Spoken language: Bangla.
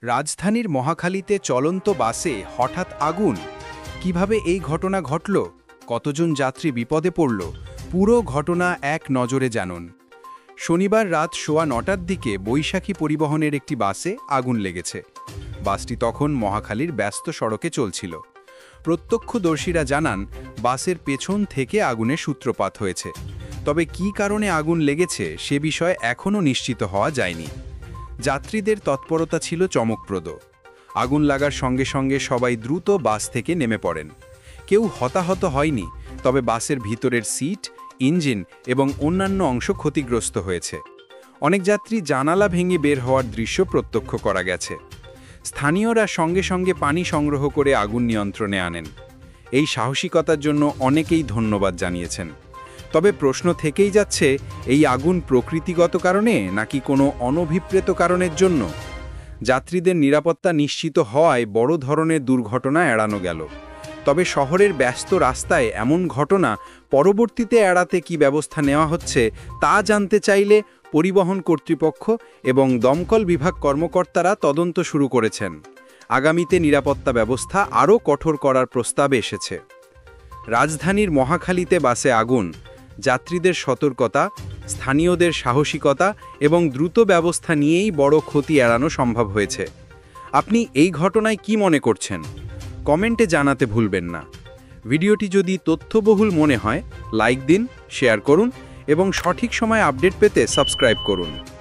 রাজধানীর মহাখালীতে চলন্ত বাসে হঠাৎ আগুন। কিভাবে এই ঘটনা ঘটল, কতজন যাত্রী বিপদে পড়ল, পুরো ঘটনা এক নজরে জানুন। শনিবার রাত 9:15টার দিকে বৈশাখী পরিবহনের একটি বাসে আগুন লেগেছে। বাসটি তখন মহাখালীর ব্যস্ত সড়কে চলছিল। প্রত্যক্ষদর্শীরা জানান, বাসের পেছন থেকে আগুনের সূত্রপাত হয়েছে। তবে কী কারণে আগুন লেগেছে সে বিষয়ে এখনও নিশ্চিত হওয়া যায়নি। যাত্রীদের তৎপরতা ছিল চমকপ্রদ। আগুন লাগার সঙ্গে সঙ্গে সবাই দ্রুত বাস থেকে নেমে পড়েন। কেউ হতাহত হয়নি, তবে বাসের ভিতরের সিট, ইঞ্জিন এবং অন্যান্য অংশ ক্ষতিগ্রস্ত হয়েছে। অনেক যাত্রী জানালা ভেঙে বের হওয়ার দৃশ্য প্রত্যক্ষ করা গেছে। স্থানীয়রা সঙ্গে সঙ্গে পানি সংগ্রহ করে আগুন নিয়ন্ত্রণে আনেন। এই সাহসিকতার জন্য অনেকেই ধন্যবাদ জানিয়েছেন। তবে প্রশ্ন থেকেই যাচ্ছে, এই আগুন প্রকৃতিগত কারণে নাকি কোনো অনভিপ্রেত কারণের জন্য? যাত্রীদের নিরাপত্তা নিশ্চিত হওয়ায় বড় ধরনের দুর্ঘটনা এড়ানো গেল। তবে শহরের ব্যস্ত রাস্তায় এমন ঘটনা পরবর্তীতে এড়াতে কী ব্যবস্থা নেওয়া হচ্ছে তা জানতে চাইলে পরিবহন কর্তৃপক্ষ এবং দমকল বিভাগ কর্মকর্তারা তদন্ত শুরু করেছেন। আগামীতে নিরাপত্তা ব্যবস্থা আরও কঠোর করার প্রস্তাব এসেছে। রাজধানীর মহাখালীতে বাসে আগুন, যাত্রীদের সতর্কতা, স্থানীয়দের সাহসিকতা এবং দ্রুত ব্যবস্থা নিয়েই বড় ক্ষতি এড়ানো সম্ভব হয়েছে। আপনি এই ঘটনায় কি মনে করছেন? কমেন্টে জানাতে ভুলবেন না। ভিডিওটি যদি তথ্যবহুল মনে হয়, লাইক দিন, শেয়ার করুন এবং সঠিক সময়ে আপডেট পেতে সাবস্ক্রাইব করুন।